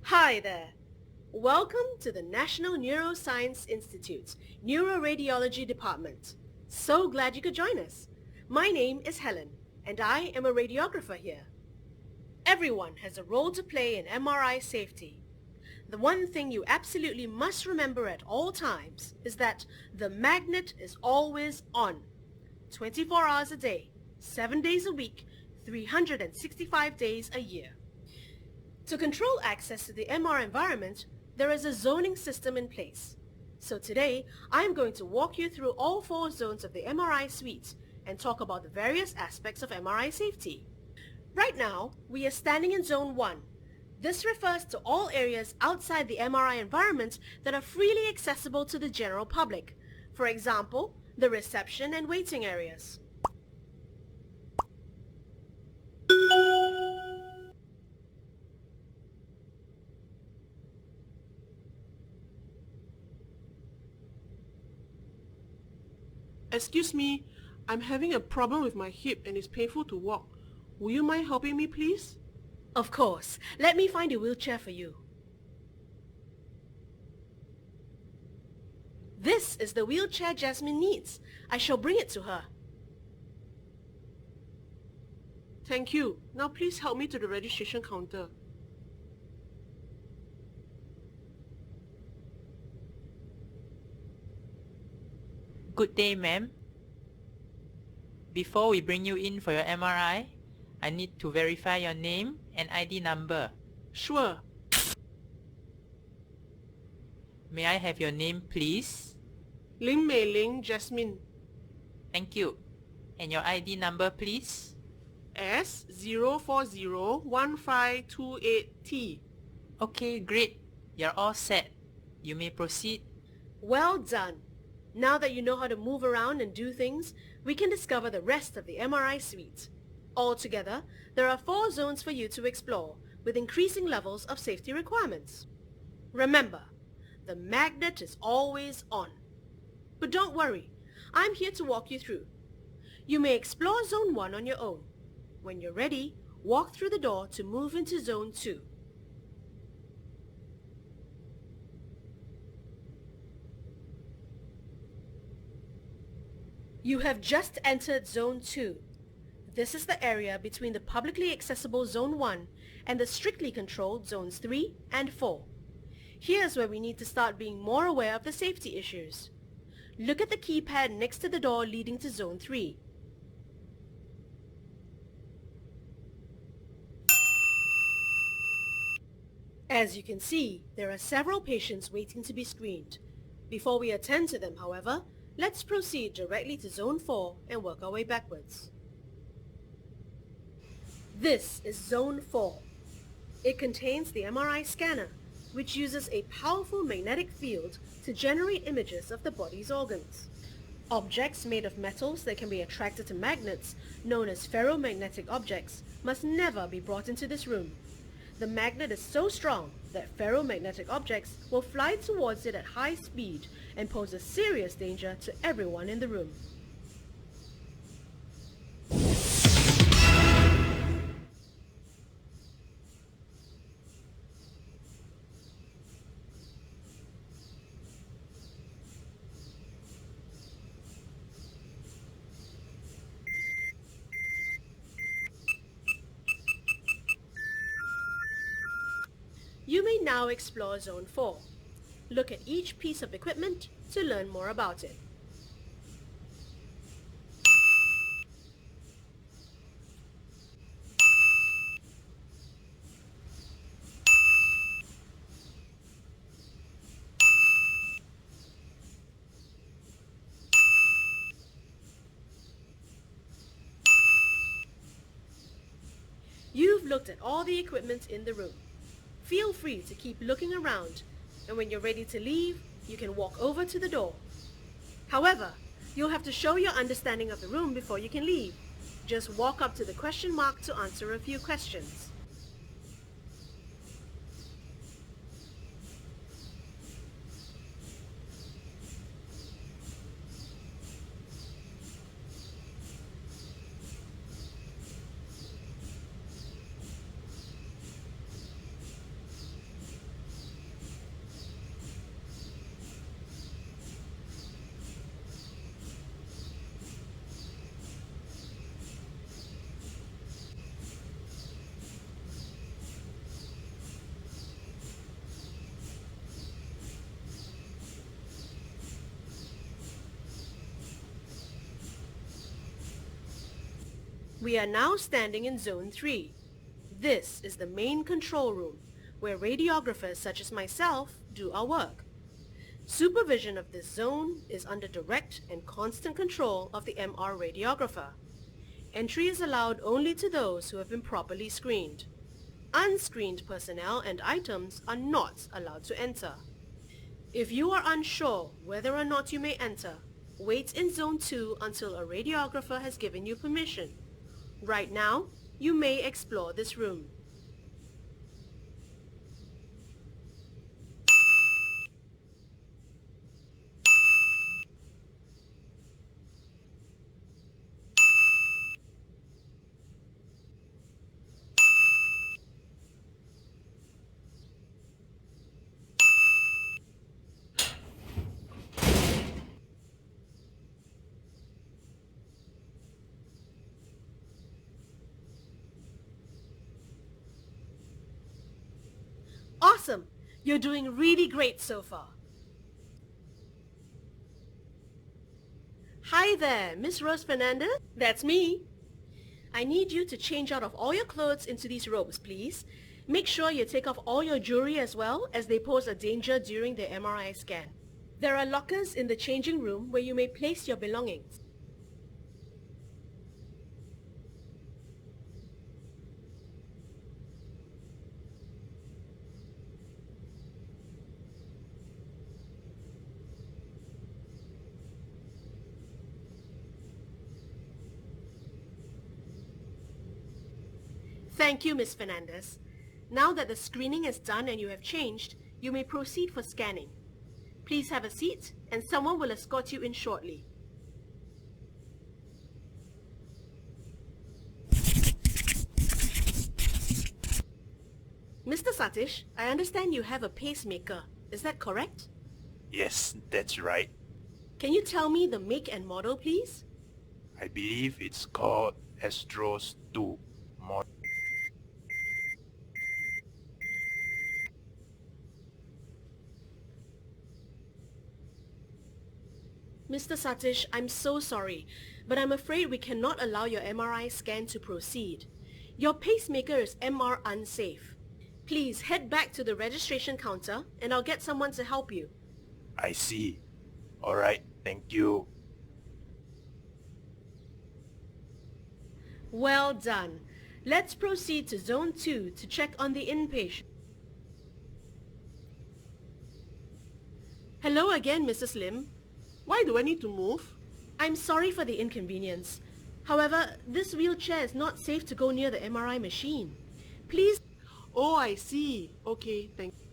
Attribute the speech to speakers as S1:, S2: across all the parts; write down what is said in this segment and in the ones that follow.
S1: Hi there. Welcome to the National Neuroscience Institute's Neuroradiology Department. So glad you could join us. My name is Helen, and I am a radiographer here. Everyone has a role to play in MRI safety. The one thing you absolutely must remember at all times is that the magnet is always on. 24 hours a day, 7 days a week, 365 days a year. To control access to the MR environment, there is a zoning system in place. So today, I'm going to walk you through all 4 zones of the MRI suite and talk about the various aspects of MRI safety. Right now, we are standing in Zone 1. This refers to all areas outside the MRI environment that are freely accessible to the general public. For example, the reception and waiting areas.
S2: Excuse me, I'm having a problem with my hip and it's painful to walk. Will you mind helping me, please?
S1: Of course. Let me find a wheelchair for you. This is the wheelchair Jasmine needs. I shall bring it to her.
S2: Thank you. Now please help me to the registration counter.
S3: Good day, ma'am. Before we bring you in for your MRI, I need to verify your name and ID number.
S2: Sure.
S3: May I have your name, please?
S2: Lim Mei Ling Jasmine.
S3: Thank you. And your ID number, please?
S2: S0401528T.
S3: Okay, great. You're all set. You may proceed.
S1: Well done. Now that you know how to move around and do things, we can discover the rest of the MRI suite. Altogether, there are 4 zones for you to explore, with increasing levels of safety requirements. Remember, the magnet is always on. But don't worry, I'm here to walk you through. You may explore Zone 1 on your own. When you're ready, walk through the door to move into Zone 2. You have just entered Zone 2. This is the area between the publicly accessible Zone 1 and the strictly controlled Zones 3 and 4. Here's where we need to start being more aware of the safety issues. Look at the keypad next to the door leading to Zone 3. As you can see, there are several patients waiting to be screened. Before we attend to them, however, let's proceed directly to Zone 4 and work our way backwards. This is Zone 4. It contains the MRI scanner, which uses a powerful magnetic field to generate images of the body's organs. Objects made of metals that can be attracted to magnets, known as ferromagnetic objects, must never be brought into this room. The magnet is so strong that ferromagnetic objects will fly towards it at high speed and pose a serious danger to everyone in the room. You may now explore Zone 4. Look at each piece of equipment to learn more about it. You've looked at all the equipment in the room. Feel free to keep looking around, and when you're ready to leave, you can walk over to the door. However, you'll have to show your understanding of the room before you can leave. Just walk up to the question mark to answer a few questions. We are now standing in Zone 3. This is the main control room, where radiographers such as myself do our work. Supervision of this zone is under direct and constant control of the MR radiographer. Entry is allowed only to those who have been properly screened. Unscreened personnel and items are not allowed to enter. If you are unsure whether or not you may enter, wait in Zone 2 until a radiographer has given you permission. Right now, you may explore this room. Awesome! You're doing really great so far. Hi there, Miss Rose Fernandez? That's me. I need you to change out of all your clothes into these robes, please. Make sure you take off all your jewelry as well, as they pose a danger during the MRI scan. There are lockers in the changing room where you may place your belongings. Thank you, Miss Fernandez. Now that the screening is done and you have changed, you may proceed for scanning. Please have a seat, and someone will escort you in shortly. Mr. Satish, I understand you have a pacemaker. Is that correct?
S4: Yes, that's right.
S1: Can you tell me the make and model, please?
S4: I believe it's called Astros 2 model.
S1: Mr. Satish, I'm so sorry, but I'm afraid we cannot allow your MRI scan to proceed. Your pacemaker is MR unsafe. Please head back to the registration counter and I'll get someone to help you.
S4: I see. Alright, thank you.
S1: Well done. Let's proceed to Zone 2 to check on the inpatient. Hello again, Mrs. Lim.
S2: Why do I need to move?
S1: I'm sorry for the inconvenience. However, this wheelchair is not safe to go near the MRI machine. Please...
S2: Oh, I see. Okay, thank you.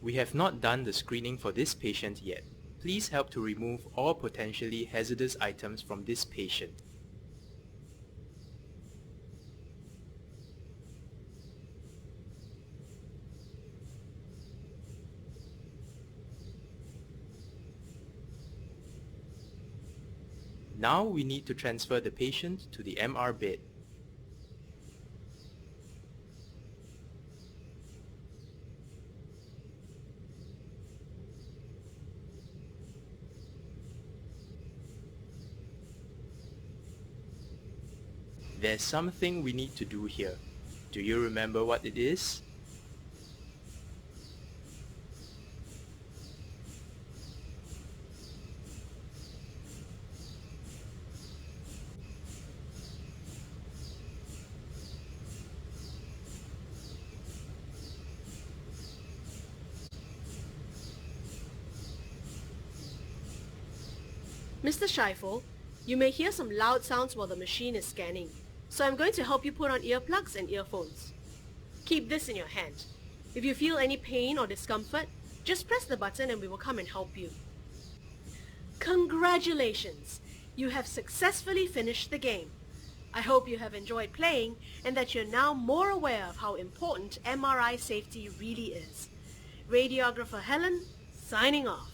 S5: We have not done the screening for this patient yet. Please help to remove all potentially hazardous items from this patient. Now we need to transfer the patient to the MR bed. There's something we need to do here. Do you remember what it is?
S1: Mr. Scheifel, you may hear some loud sounds while the machine is scanning, so I'm going to help you put on earplugs and earphones. Keep this in your hand. If you feel any pain or discomfort, just press the button and we will come and help you. Congratulations! You have successfully finished the game. I hope you have enjoyed playing and that you're now more aware of how important MRI safety really is. Radiographer Helen, signing off.